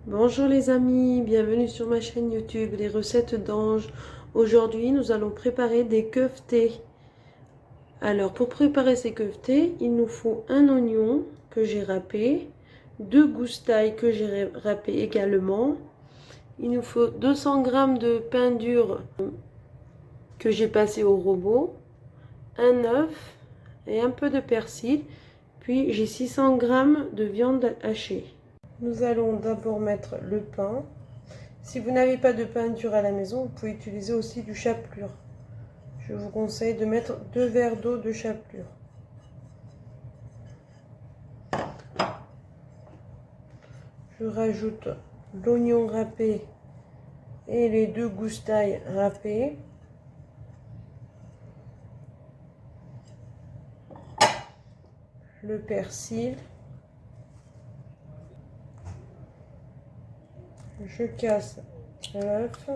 Bonjour les amis, bienvenue sur ma chaîne YouTube Les recettes d'Ange. Aujourd'hui nous allons préparer des keftés. Alors pour préparer ces keftés, il nous faut un oignon que j'ai râpé, 2 gousses d'ail que j'ai râpé également. Il nous faut 200 g de pain dur que j'ai passé au robot, un œuf et un peu de persil. Puis j'ai 600 g de viande hachée. Nous allons d'abord mettre le pain. Si vous n'avez pas de pain dur à la maison, vous pouvez utiliser aussi du chapelure. Je vous conseille de mettre 2 verres d'eau de chapelure. Je rajoute l'oignon râpé et les 2 gousses d'ail râpées. Le persil. Je casse l'œuf.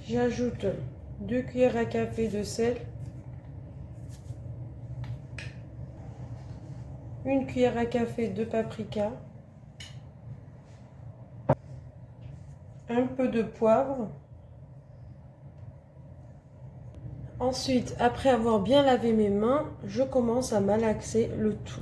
J'ajoute 2 cuillères à café de sel, 1 cuillère à café de paprika, un peu de poivre. Ensuite, après avoir bien lavé mes mains, je commence à malaxer le tout.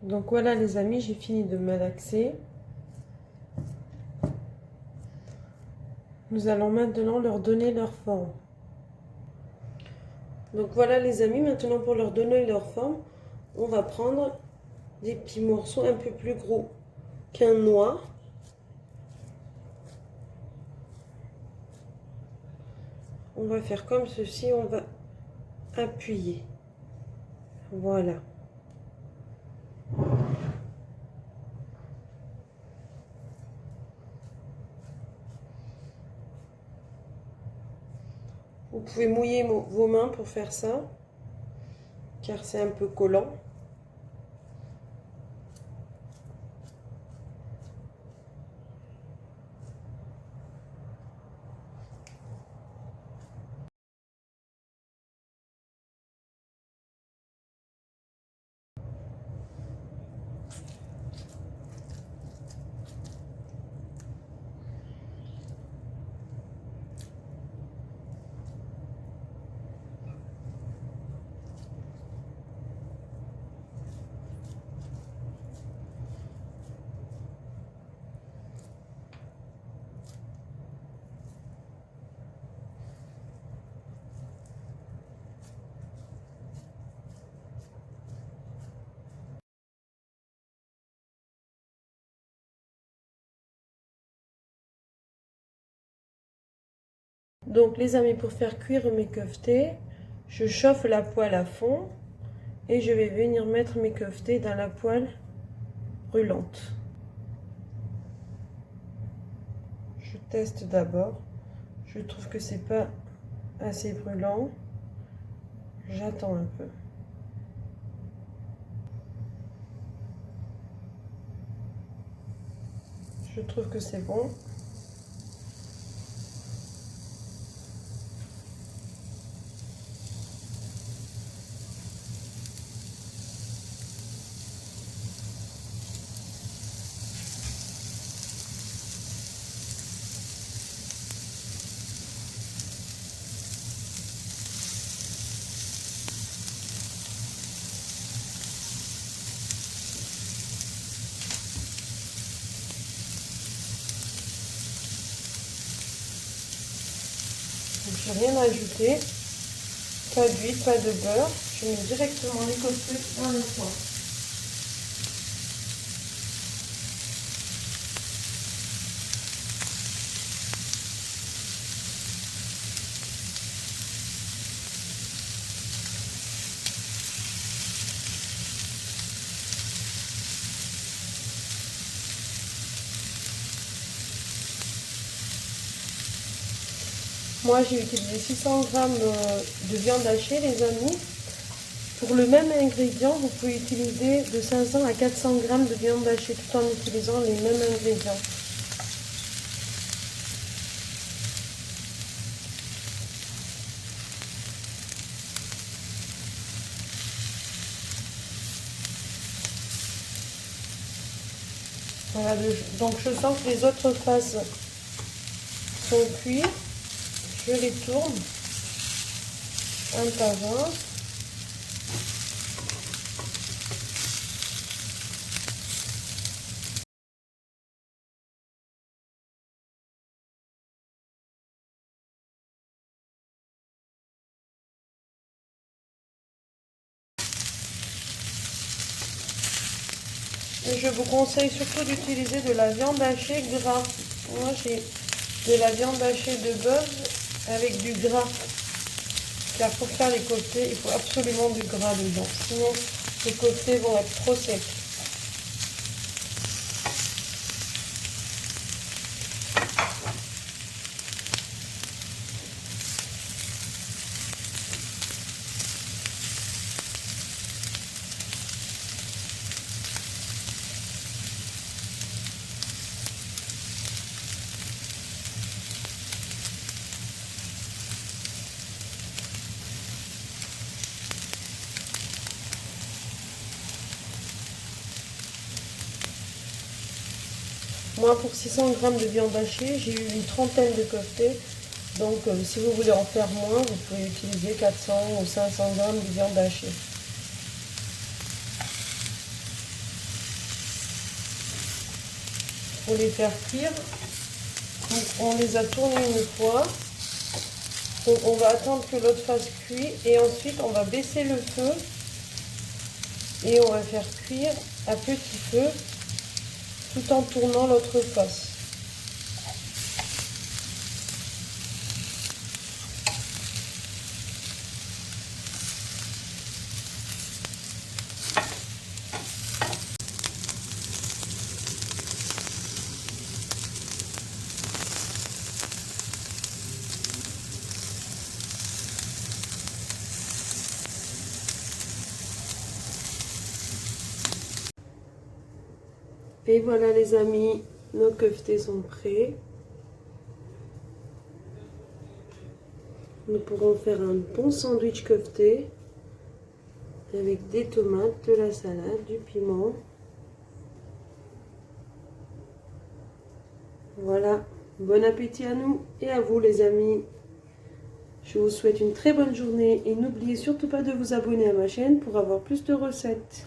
Donc voilà les amis, j'ai fini de malaxer. Nous allons maintenant leur donner leur forme. Donc voilà les amis, maintenant pour leur donner leur forme, on va prendre des petits morceaux un peu plus gros qu'un noix. On va faire comme ceci, on va appuyer. Voilà. Vous pouvez mouiller vos mains pour faire ça, car c'est un peu collant. Donc les amis, pour faire cuire mes keftés, je chauffe la poêle à fond et je vais venir mettre mes keftés dans la poêle brûlante. Je teste d'abord. Je trouve que c'est pas assez brûlant. J'attends un peu. Je trouve que c'est bon. Je n'ai rien ajouté, pas d'huile, pas de beurre. Je mets directement les keftés dans le four. Moi j'ai utilisé 600 g de viande hachée les amis. Pour le même ingrédient, vous pouvez utiliser de 500 à 400 g de viande hachée tout en utilisant les mêmes ingrédients. Voilà, donc je sens que les autres faces sont cuites. Je les tourne un par un. Et je vous conseille surtout d'utiliser de la viande hachée gras. Moi j'ai de la viande hachée de bœuf avec du gras. Car pour faire les côtés, il faut absolument du gras dedans. Sinon les côtés vont être trop secs. Moi, pour 600 g de viande hachée, j'ai eu une trentaine de koftés. Donc, si vous voulez en faire moins, vous pouvez utiliser 400 ou 500 g de viande hachée. Pour les faire cuire, on les a tournés une fois. Donc, on va attendre que l'autre fasse cuire et ensuite, on va baisser le feu et on va faire cuire à petit feu tout en tournant l'autre face. Et voilà les amis, nos koftés sont prêts. Nous pourrons faire un bon sandwich kofté avec des tomates, de la salade, du piment. Voilà, bon appétit à nous et à vous les amis. Je vous souhaite une très bonne journée et n'oubliez surtout pas de vous abonner à ma chaîne pour avoir plus de recettes.